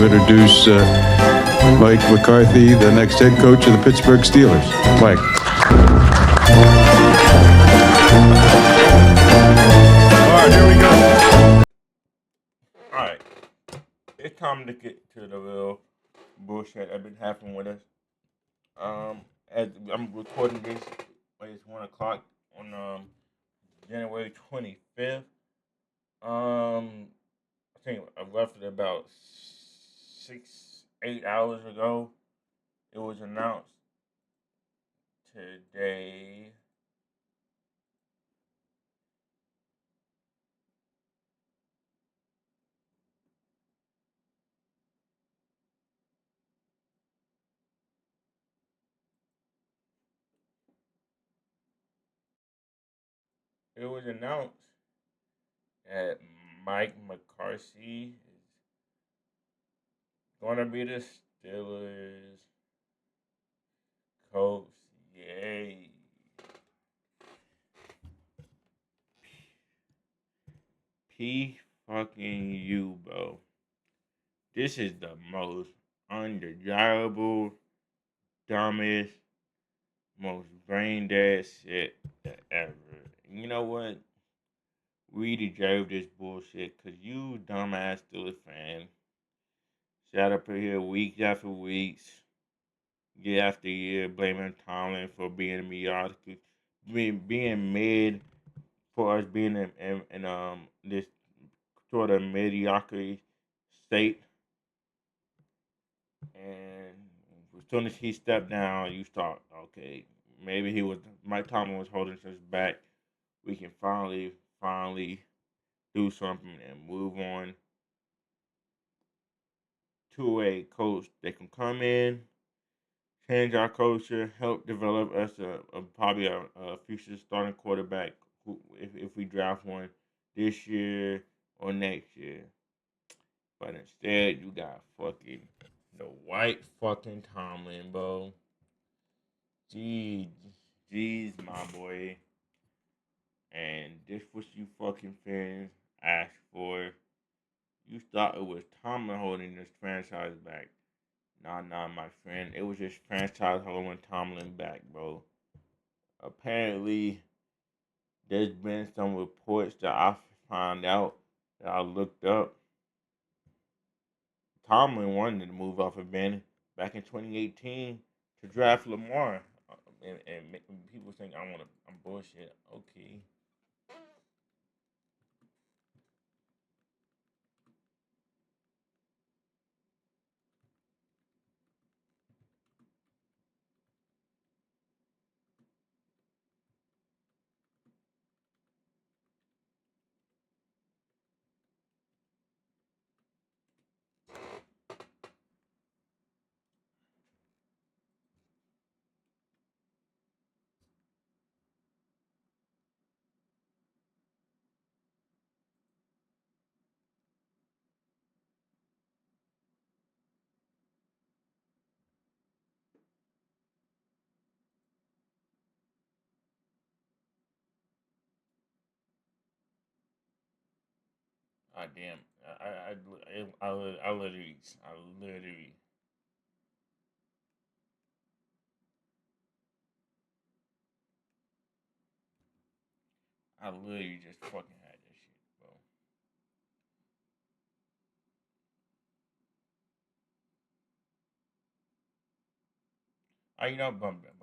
Introduce Mike McCarthy, the next head coach of the Pittsburgh Steelers. Mike. All right, here we go. All right, it's time to get to the real bullshit that's been happening with us. As I'm recording this, it's 1 o'clock on January 25th. I think roughly about 8 hours ago, it was announced today. It was announced that Mike McCarthy is going to be the Steelers coach. Yay. P fucking U, bro. This is the most undesirable, dumbest, most brain dead shit ever. You know what? We deserve this bullshit because you dumbass Steelers fan sat up here week after weeks, year after year, blaming Tomlin for being mediocrity, being mid, for us being in this sort of mediocrity state. And as soon as he stepped down, you start, okay, maybe Mike Tomlin was holding us back. We can finally do something and move on to a coach that can come in, change our culture, help develop us probably a future starting quarterback if we draft one this year or next year. But instead, you got fucking the white fucking Tomlin, bro. Jeez, jeez, my boy. And this what you fucking fans asked for. You thought it was Tomlin holding this franchise back. Nah, my friend. It was just franchise holding Tomlin back, bro. Apparently, there's been some reports that I found out that I looked up. Tomlin wanted to move off of Ben back in 2018 to draft Lamar. And people think I'm bullshit. Okay. Ah, damn. I literally just fucking had this shit, bro. Bump it.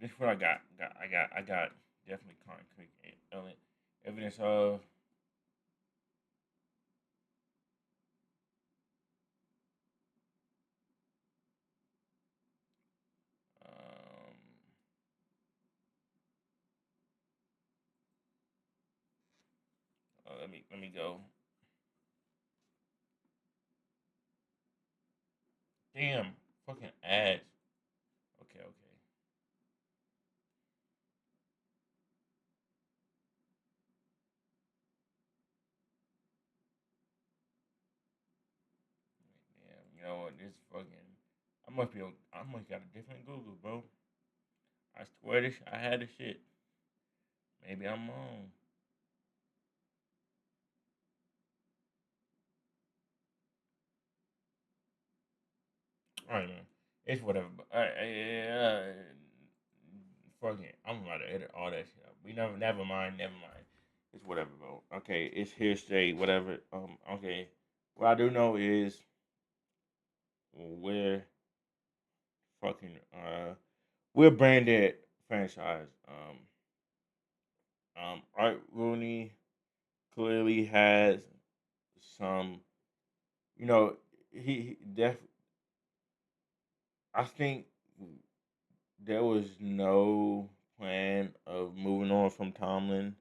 This is what I got. I got definitely concrete evidence of. Um, let me go. Damn, fucking ads. Okay. Damn, you know what? This fucking. I must got a different Google, bro. I swear this. I had this shit. Maybe I'm wrong. All right, man. It's whatever. But, fuck it. I'm about to edit all that shit up. We never mind, never mind. It's whatever, bro. Okay, it's hearsay, whatever. Okay. What I do know is we're fucking we're branded franchise. Art Rooney clearly has some, you know, he def. I think there was no plan of moving on from Tomlin,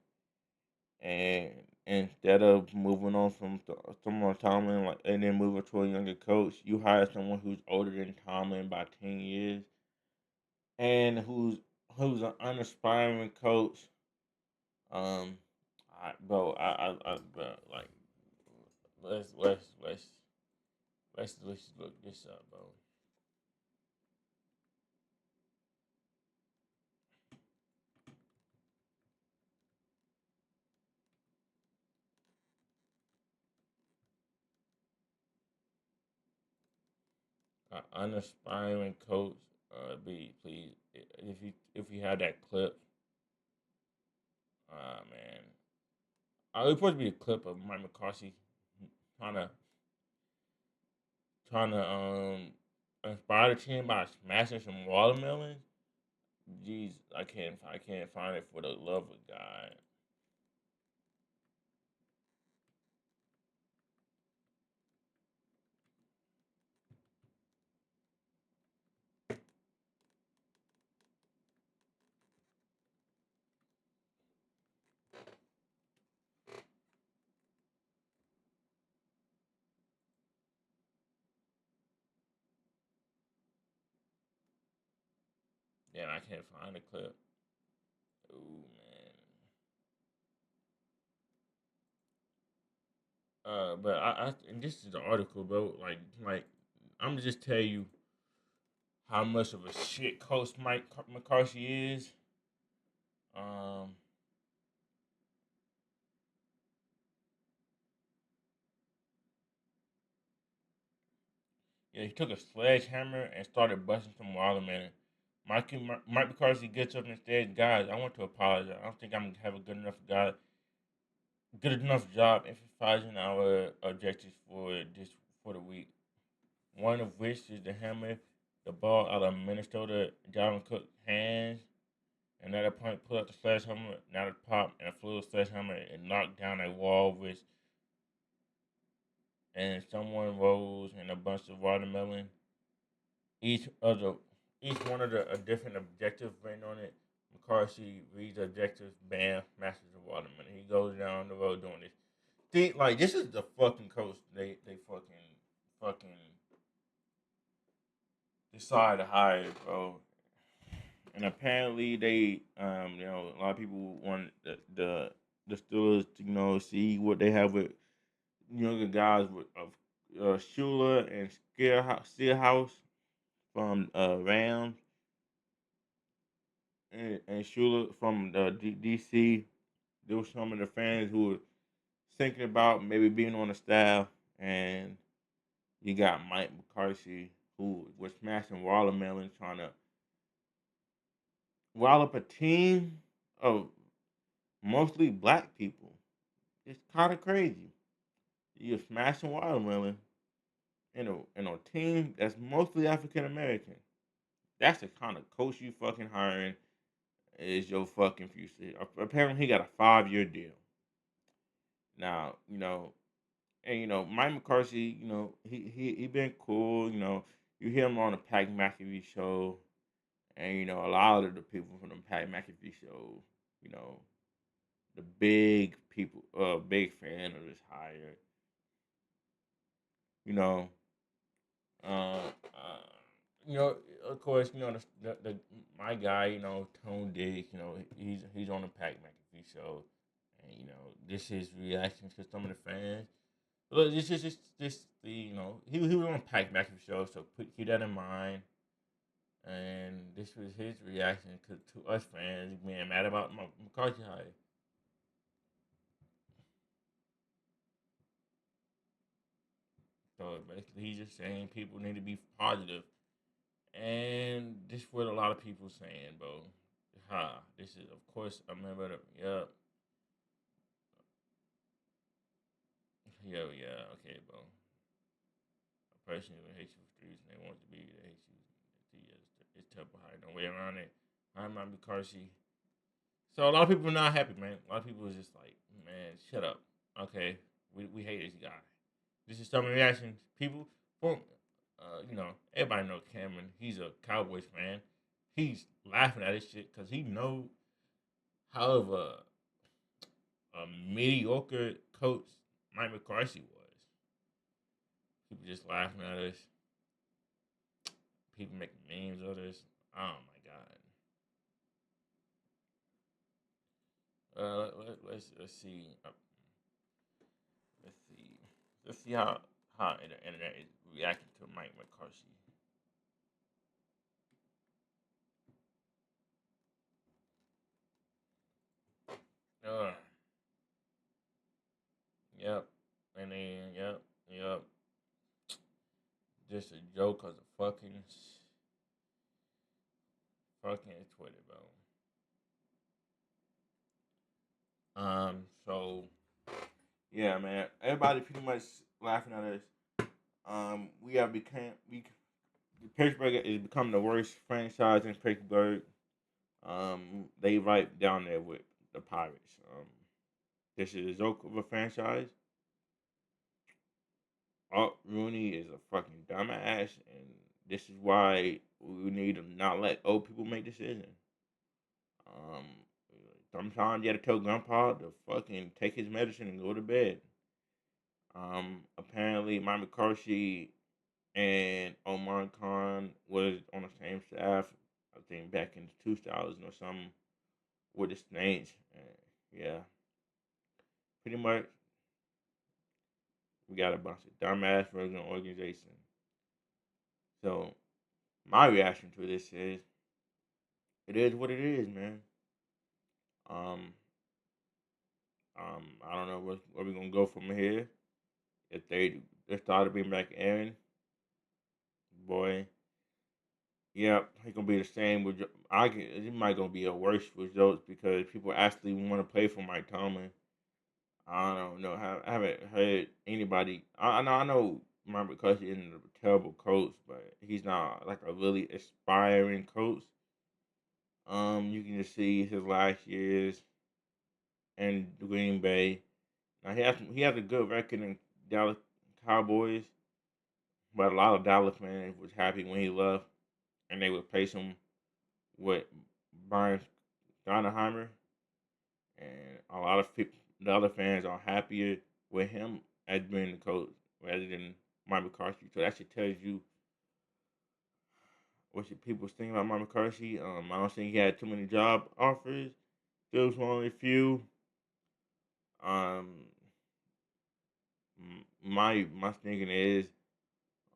and instead of moving on from someone Tomlin, like, and then moving to a younger coach, you hire someone who's older than Tomlin by 10 years, and who's an unaspiring coach. Um, bro, like, let's look this up, bro. Unaspiring coach, B, please, if you had that clip, man, it was supposed to be a clip of Mike McCarthy trying to inspire the team by smashing some watermelon. Jeez, I can't find it for the love of God. Yeah, I can't find the clip. Ooh, man. But and this is the article, bro. Like, I'm gonna just tell you how much of a shit coach Mike McCarthy is. Um, yeah, he took a sledgehammer and started busting some watermelon. Mike McCarthy gets up and says, "Guys, I want to apologize. I don't think I'm gonna have a good enough job emphasizing our objectives for the week. One of which is to hammer the ball out of Minnesota Dalvin Cook hands. Another point put up the sledgehammer, not a pop, and a flew sledgehammer and knocked down a wall which and someone rolls in a bunch of watermelon. Each of the each one of the a different objective written on it. McCarthy reads objectives, bam, masters the watermelon. He goes down the road doing this. See, like, this is the fucking coach they fucking decide to hire, bro. And apparently they a lot of people want the Steelers to, see what they have with younger guys with of Shula and Steelhouse from Rams, and Shula from DC. There were some of the fans who were thinking about maybe being on the staff, and you got Mike McCarthy who was smashing watermelon, trying to rile up a team of mostly black people. It's kind of crazy. You're smashing watermelon in a team that's mostly African American. That's the kind of coach you fucking hiring is your fucking future. Apparently, he got a 5-year deal. Now, and Mike McCarthy, he been cool. You hear him on the Pat McAfee show, and a lot of the people from the Pat McAfee show, you know, the big people, big fan of this hire. You know, uh, uh, of course, the my guy, Tone Dick, he's on the Pat McAfee show, and this is reactions to some of the fans. Look, this is just the he was on Pat McAfee show, so keep that in mind. And this was his reaction to us fans being mad about McCarthy hire. So basically, he's just saying people need to be positive. And this is what a lot of people saying, bro. This is of course a member of yep. Yeah, okay, bro. A person who hates you for three reasons they want to be, they hate you. It's terrible high, no way around it. I'm not McCarthy. So a lot of people are not happy, man. A lot of people is just like, man, shut up. Okay. We hate this guy. This is some reaction. People from everybody know Cameron. He's a Cowboys fan. He's laughing at this shit because he know how of a mediocre coach Mike McCarthy was. People just laughing at us. People making memes of this. Oh my god. Let's see. Let's see. Let's see how the internet is reacting to Mike McCarthy. Uh, yep. And then yep. Just a joke cause of fucking Twitter, bro. So yeah, man. Everybody pretty much laughing at us. We have become Pittsburgh is becoming the worst franchise in Pittsburgh. They right down there with the Pirates. This is a joke of a franchise. Art Rooney is a fucking dumbass, and this is why we need to not let old people make decisions. Um, Sometimes you gotta tell Grandpa to fucking take his medicine and go to bed. Apparently, Mike McCarthy and Omar Khan was on the same staff. I think back in 2000 or something with the Saints. Yeah, pretty much we got a bunch of dumbass running an organization. So my reaction to this is, it is what it is, man. Um, I don't know where we're gonna go from here. If they start to bring back Aaron, boy, yeah, he gonna be the same with. It might gonna be a worse results because people actually want to play for Mike Tomlin. I don't know. I haven't heard anybody. I know Mike McCarthy isn't a terrible coach, but he's not like a really aspiring coach. You can just see his last years in Green Bay. Now he has a good record in Dallas Cowboys, but a lot of Dallas fans was happy when he left, and they replaced him with Brian Schottenheimer, and a lot of the other fans are happier with him as being the coach rather than Mike McCarthy. So that should tell you what should people think about Mike McCarthy. I don't think he had too many job offers. There was only a few. Um, my thinking is,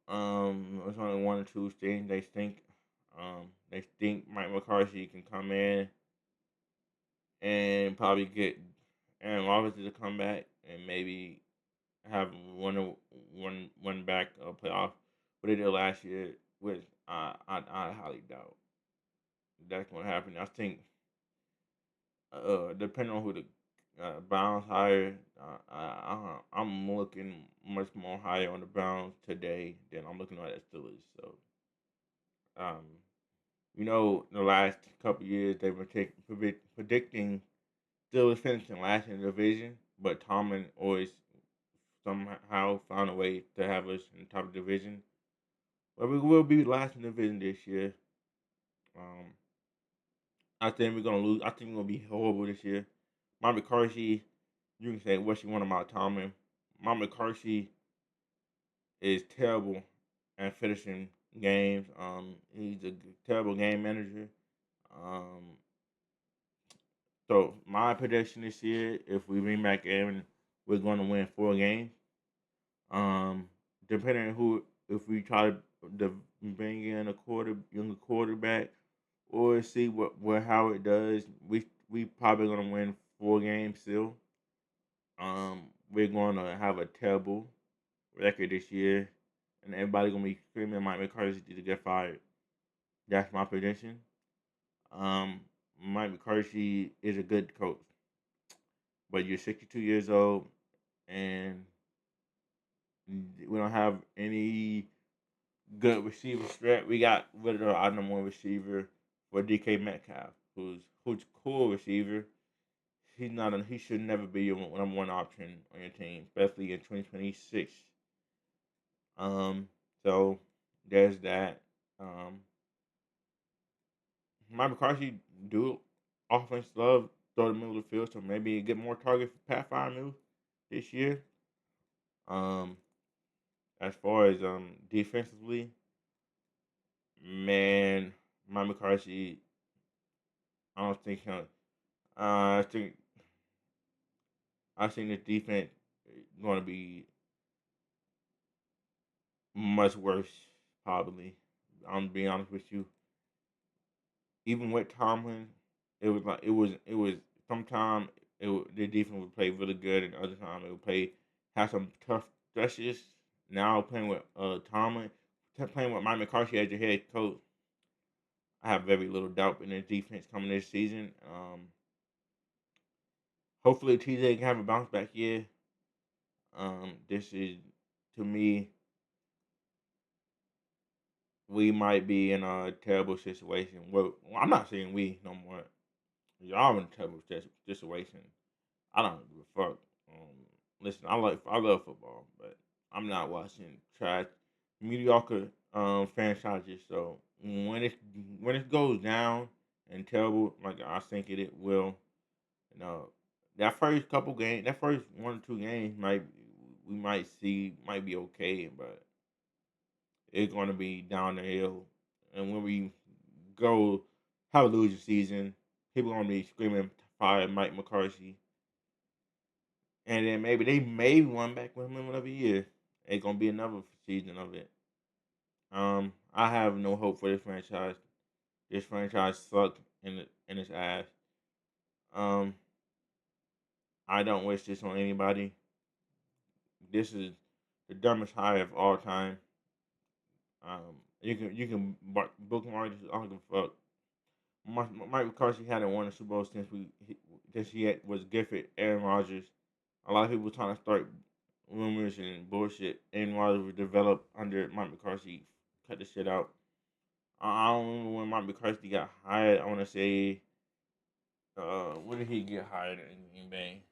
there's only one or two things they think. They think Mike McCarthy can come in and probably get Aaron Rodgers to come back and maybe have one back playoff what they did last year. Which I highly doubt that's going to happen. I think depending on who the Browns hire, I'm looking much more higher on the Browns today than I'm looking at the Steelers. So um, the last couple of years they've been predicting Steelers finishing last in the division, but Tomlin always somehow found a way to have us in the top of the division. But we will be last in the division this year. Um, I think we're gonna lose. I think we're gonna be horrible this year. Mike McCarthy, you can say what you want about Tomlin. Mike McCarthy is terrible at finishing games. He's a terrible game manager. Um, so my prediction this year, if we bring back Aaron, we're going to win 4 games. Um, Depending on who, if we try to bring in a younger quarterback, or see what how it does, we probably gonna win 4 games still. We're gonna have a terrible record this year, and everybody gonna be screaming Mike McCarthy to get fired. That's my prediction. Um, Mike McCarthy is a good coach, but you're 62 years old, and we don't have any good receiver threat. We got rid of our number one receiver for DK Metcalf, who's cool receiver. He's not. He should never be your number one option on your team, especially in 2026. Um, so there's that. Um, Mike McCarthy do offense love throw the middle of the field, so maybe get more targets for Pat Frymouth this year. Um, as far as defensively, man, Mike McCarthy, I don't think he'll. I think the defense going to be much worse, probably. I'm being honest with you. Even with Tomlin, it was sometimes the defense would play really good, and other time it would play have some tough stretches. Now playing with Tomlin, playing with Mike McCarthy as your head coach, I have very little doubt in his defense coming this season. Hopefully TJ can have a bounce back year. This is to me, we might be in a terrible situation. Well, I'm not saying we no more. Y'all in a terrible situation. I don't give a fuck. Listen, I love football, but I'm not watching trash, mediocre franchises. So when it goes down and terrible, like I think it will, you know, that first couple games, that first 1 or 2 games we might see might be okay, but it's going to be down the hill. And when we go have a losing season, people going to be screaming fire Mike McCarthy, and then maybe they may run back with him another year. It's gonna be another season of it. I have no hope for this franchise. This franchise sucked in its ass. Um, I don't wish this on anybody. This is the dumbest hire of all time. You can bookmark this. I don't give a fuck. Mike McCarthy hadn't won a Super Bowl since he was gifted Aaron Rodgers. A lot of people trying to start rumors and bullshit. Aaron Rodgers was developed under Mike McCarthy. Cut the shit out. I don't remember when Mike McCarthy got hired. I want to say, when did he get hired in Green Bay?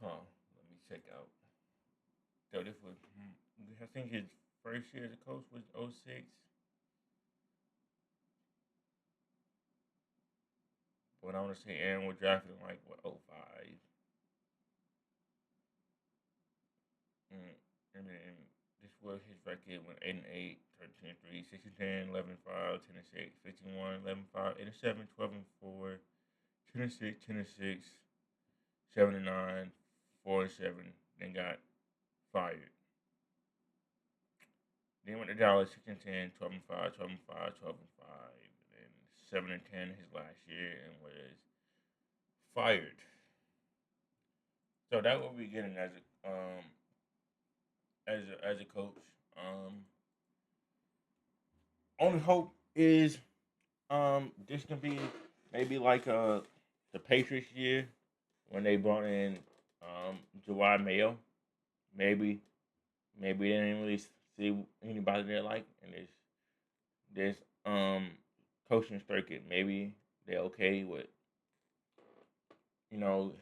Huh? Let me check out. So this was, I think his first year as a coach was '06. But I want to say Aaron was drafted in like what '05. Mm. And then this was his record went 8-8, 13-3, 6-10, 11-5, 10-6, 51, 11-5, 8-7, 12-4, 10-6, 10-6, 7-9, 4-7. Then got fired. Then went to Dallas 6-10, 12-5, 12-5, 12-5, and then 7-10 his last year and was fired. So that what we getting as a coach. Um, Only hope is this can be maybe like the Patriots year when they brought in Juwan Mayo. Maybe maybe they didn't really see anybody there like and this coaching circuit. Maybe they're okay with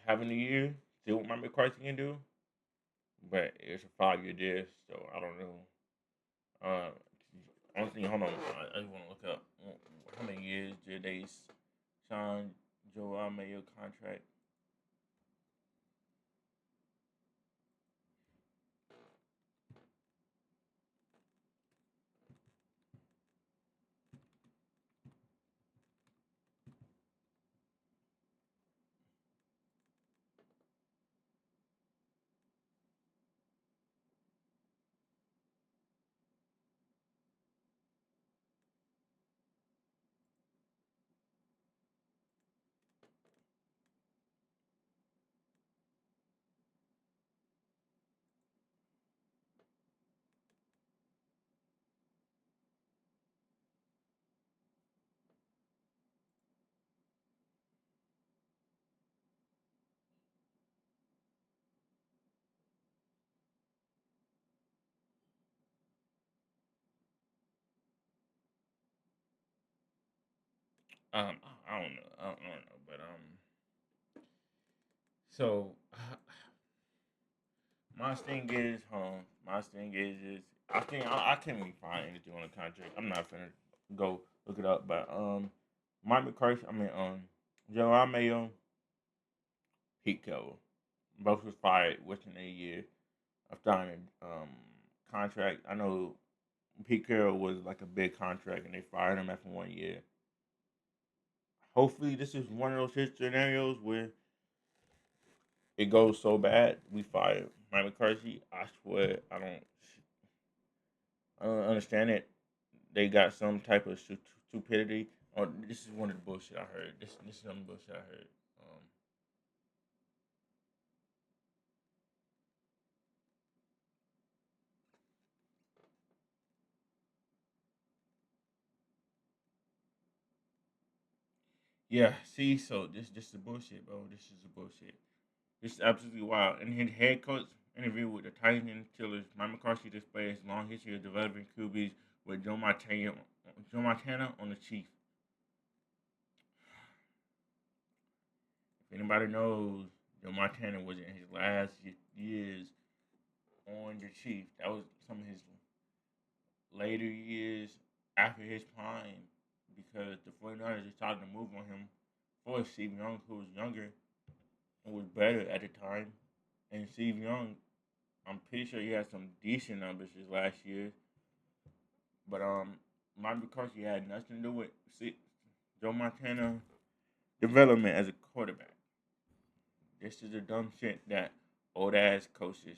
having a year, see what Mike McCarthy can do. But it's a 5 year deal, so I don't know. Uh, Honestly, hold on. I just want to look up how 10 years did they sign Joel Mayo contract. I don't know. I don't know, but so my thing is, my thing is I can't really find anything on the contract. I'm not finna go look it up, but Mike McCarthy, Joe Mayo, Pete Carroll, both was fired within a year of signing contract. I know Pete Carroll was like a big contract, and they fired him after 1 year. Hopefully, this is one of those scenarios where it goes so bad we fire Mike McCarthy. I swear, I don't understand it. They got some type of stupidity. Oh, this is one of the bullshit I heard. This is some bullshit I heard. Yeah, see, so this is bullshit, bro. This is a bullshit. This is absolutely wild. In his head coach interview with the Titans and Steelers, Mike McCarthy displayed his long history of developing QBs with Joe Montana on the Chiefs. If anybody knows, Joe Montana was in his last years on the Chiefs. That was some of his later years after his prime because the 49ers decided to move on him for Steve Young, who was younger and was better at the time. And Steve Young, I'm pretty sure he had some decent numbers his last year. But Mike McCarthy had nothing to do with Joe Montana development as a quarterback. This is the dumb shit that old ass coaches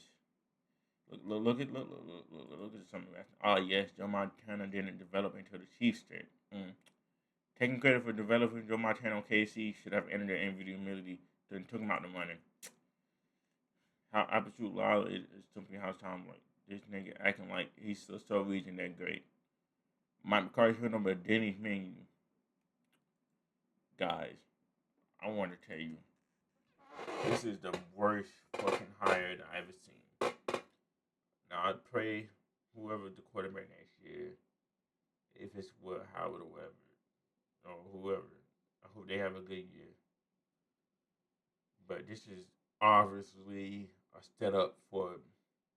look at some of that. Oh yes, Joe Montana didn't develop until the Chiefs did. Taking credit for developing Joe Montana on KC should have ended their immediately. Then took him out the money. How absolute lie is simply how Tom like this nigga acting like he's so reason that great. Mike McCarthy put on a Denny's menu. Guys, I want to tell you, this is the worst fucking hire that I've ever seen. Now I pray whoever the quarterback next year, if it's Will Howard or whatever, or whoever, I hope they have a good year. But this is obviously a setup for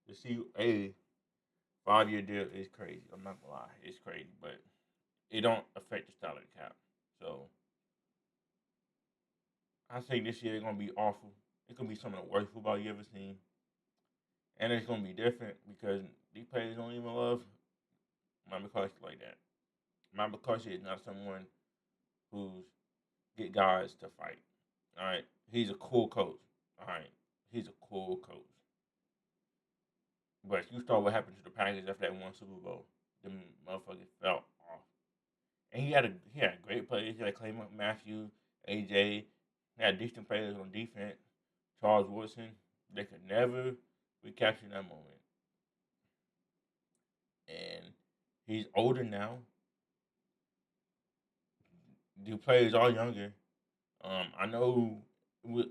the a 5 year deal is crazy. I'm not gonna lie, it's crazy, but it don't affect the salary cap. So I think this year is gonna be awful. It's gonna be some of the worst football you ever seen, and it's gonna be different because these players don't even love Mike McCarthy like that. Mike McCarthy is not someone who's get guys to fight. All right, he's a cool coach. All right, he's a cool coach. But you saw what happened to the Packers after that one Super Bowl. Them motherfuckers fell off. And he had great players. He had Clay Matthews, AJ. He had decent players on defense. Charles Woodson. They could never recapture that moment. And he's older now. The players are younger. I know we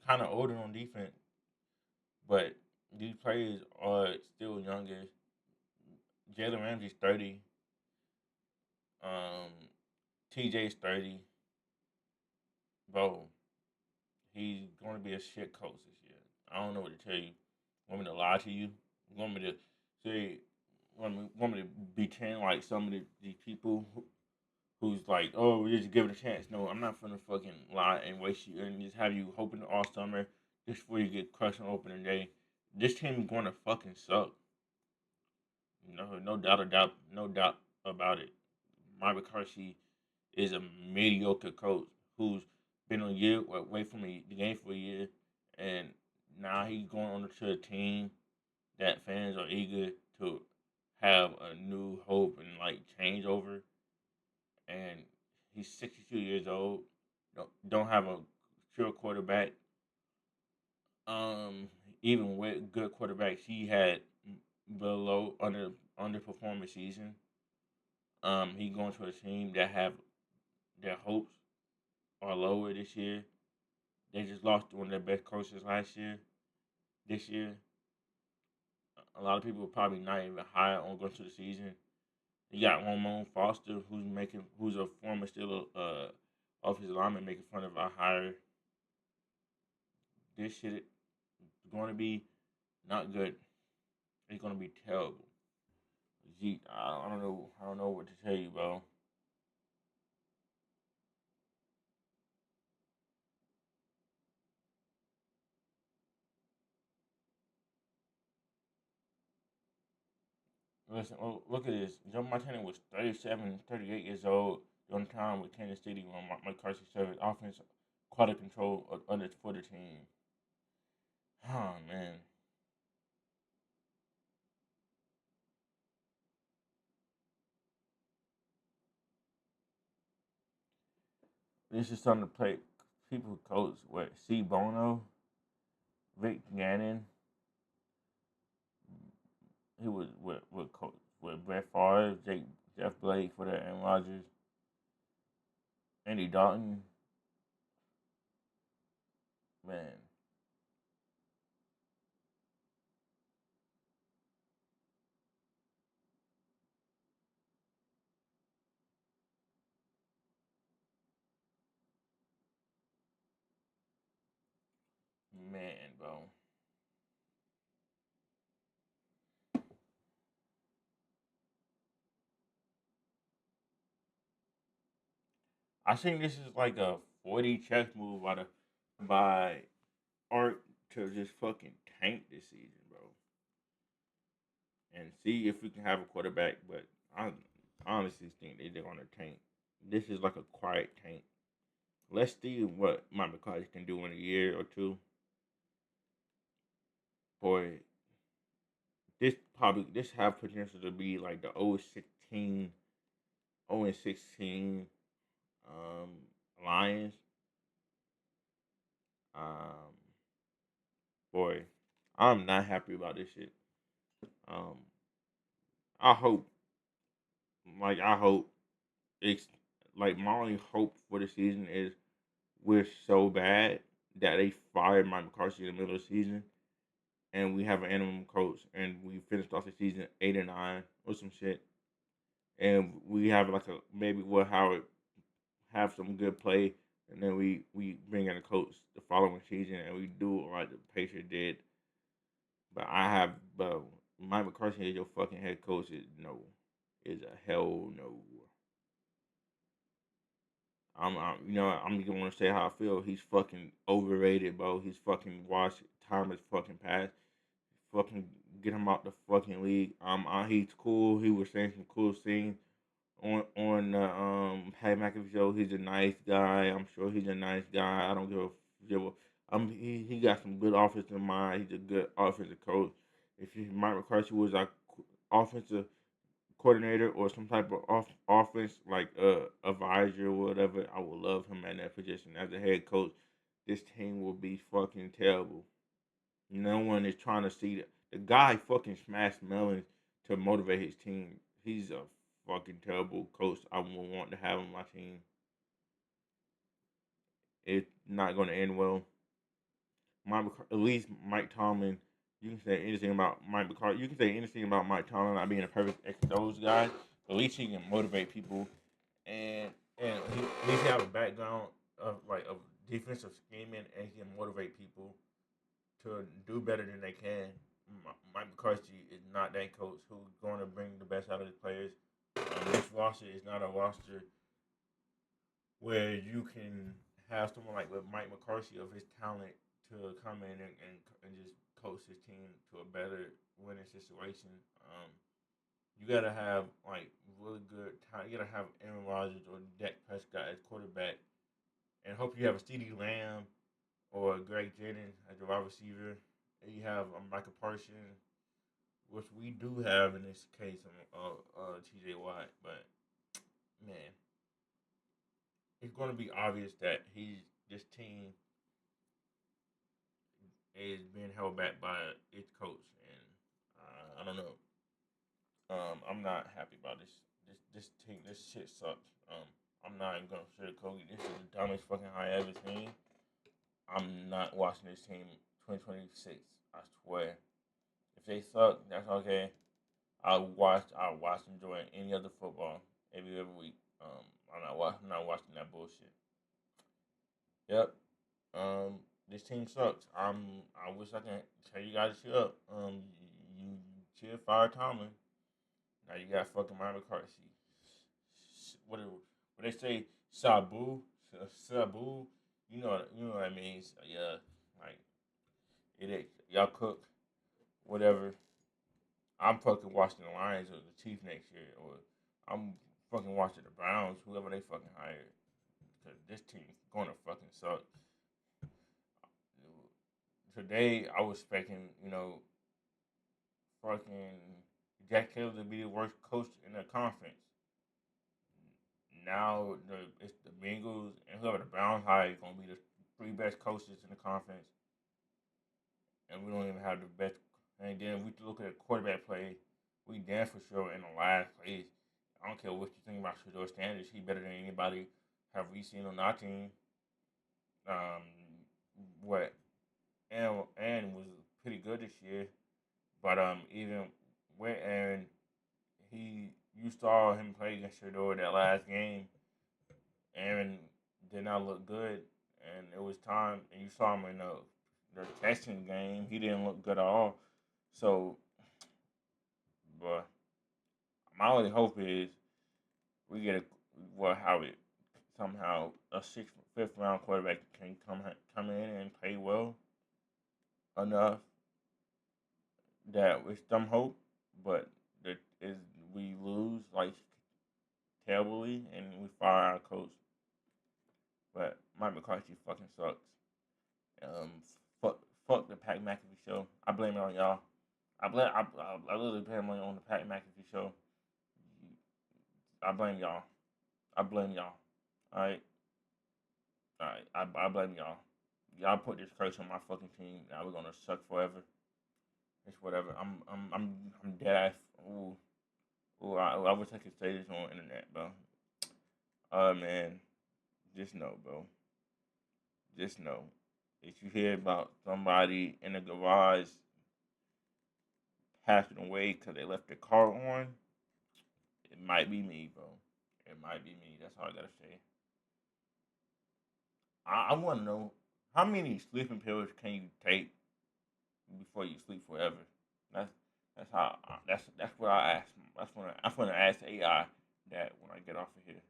kind of older on defense, but these players are still younger. Jalen Ramsey's 30. Um, TJ's 30. Bro, he's going to be a shit coach this year. I don't know what to tell you. Want me to lie to you? Want me to say? Want me to pretend like some of these people who's like, oh, just give it a chance. No, I'm not gonna fucking lie and waste you and just have you hoping all summer just before you get crushed on opening day. This team is gonna fucking suck. No doubt about it. Mike McCarthy is a mediocre coach who's been a year away from the game for a year, and now he's going on to a team that fans are eager to have a new hope and like change over. And he's 62 years old. Don't have a sure quarterback. Um, Even with good quarterbacks, he had below underperforming season. He going to a team that have their hopes are lower this year. They just lost one of their best coaches last year. This year, a lot of people are probably not even high on going to the season. You got Ramon Foster, who's a former Steelers offensive lineman, making fun of our hire. This shit is going to be not good. It's going to be terrible. Gee, I don't know. I don't know what to tell you, bro. Listen, look at this. Joe Montana was 37, 38 years old during time with Kansas City when McCarthy served offense quality control under for the team. Oh man, this is something to play. People who coach with C. Bono, Vic Gannon. He was with Brett Favre, Jeff Blake for the Aaron Rodgers, Andy Dalton. Man, man, bro. I think this is like a 40 chess move by Art to just fucking tank this season, bro, and see if we can have a quarterback. But I honestly think they're gonna tank. This is like a quiet tank. Let's see what Mike McCarthy can do in a year or two. Boy, this have potential to be like the 0-16, 0-16 um, Lions. Um, Boy, I'm not happy about this shit. Um, I hope, I hope it's like my only hope for the season is we're so bad that they fired Mike McCarthy in the middle of the season, and we have an interim coach, and we finished off the season 8-9 or some shit, and we have like a maybe Will Howard have some good play, and then we bring in a coach the following season, and we do it like the Patriots did. But Mike McCarthy is your fucking head coach. Is a hell no. I'm gonna say how I feel. He's fucking overrated, bro. He's fucking washed. Time is fucking past. Fucking get him out the fucking league. He's cool. He was saying some cool things on the Pat McAfee show. He's a nice guy. I'm sure he's a nice guy. I don't give a he got some good offensive mind. He's a good offensive coach. If Mike McCarthy was our offensive coordinator or some type of offense like advisor or whatever, I would love him at that position. As a head coach, this team will be fucking terrible. No one is trying to see that. The guy fucking smashed melons to motivate his team. He's a fucking terrible coach. I would want to have on my team. It's not going to end well. At least Mike Tomlin. You can say anything about Mike McCarthy. You can say anything about Mike Tomlin not being a perfect ex those guys. At least he can motivate people, and at least he have a background of defensive scheming, and he can motivate people to do better than they can. Mike McCarthy is not that coach who's going to bring the best out of his players. This roster is not a roster. where you can have someone like with Mike McCarthy of his talent to come in and just coach his team to a better winning situation. You gotta have like really good talent. You gotta have Aaron Rodgers or Dak Prescott as quarterback, and hope you have a CeeDee Lamb or Greg Jennings as a wide receiver. And you have Michael Parsons, which we do have in this case, T.J. Watt. But man, it's going to be obvious that this team is being held back by its coach, and I don't know. I'm not happy about this. This team, this shit sucks. I'm not even gonna sugarcoat it. This is the dumbest fucking high I ever seen. I'm not watching this team 2026. I swear. If they suck, that's okay. I'll watch enjoy any other football every week. I'm not watching that bullshit. Yep. This team sucks. I wish I can tell you guys to shut up. You should fire Tomlin. Now you got fucking Mike McCarthy. What they say, Sabu, Sabu. You know what I mean. So, yeah, like y'all cook whatever. I'm fucking watching the Lions or the Chiefs next year, or I'm fucking watching the Browns, whoever they fucking hired. Because this team gonna fucking suck. Today I was expecting, fucking Jack Taylor to be the worst coach in the conference. Now it's the Bengals and whoever the Browns hire is gonna be the three best coaches in the conference, and we don't even have the best. And then we look at quarterback play, we damn for sure in the last place. I don't care what you think about Shador Sanders. He better than anybody have we seen on our team. Um, what and was pretty good this year, but even when and you saw him play against Shador that last game. Aaron did not look good, and it was time. And you saw him in the testing game; he didn't look good at all. So, but my only hope is we get how it somehow a fifth round quarterback can come in and play well enough that with some hope, but that is we lose like terribly and we fire our coach. But Mike McCarthy fucking sucks. Um, fuck the Pat McAfee show. I blame it on y'all. I literally blame it on the Pat McAfee show. I blame y'all. I blame y'all. All right, all right. I blame y'all. Y'all put this curse on my fucking team. Now we're gonna suck forever. It's whatever. I'm dead ass. Ooh, ooh. I wish I could say this on the internet, bro. Man, just know, bro. Just know. If you hear about somebody in the garage passing away because they left their car on, it might be me, bro. It might be me. That's all I gotta say. I want to know how many sleeping pills can you take before you sleep forever. That's that's what I ask. That's when I ask AI that when I get off of here.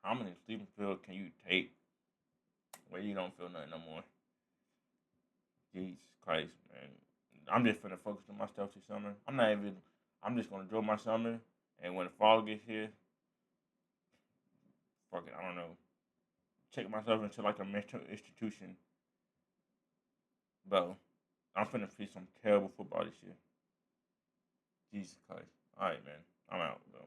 How many sleeping pills can you take where you don't feel nothing no more? Jesus Christ, man. I'm just gonna focus on myself this summer. I'm not even. I'm just gonna enjoy my summer, and when the fall gets here, fuck it. I don't know. Check myself into like a mental institution, bro. I'm finna see some terrible football this year. Jesus Christ. All right, man. I'm out, bro.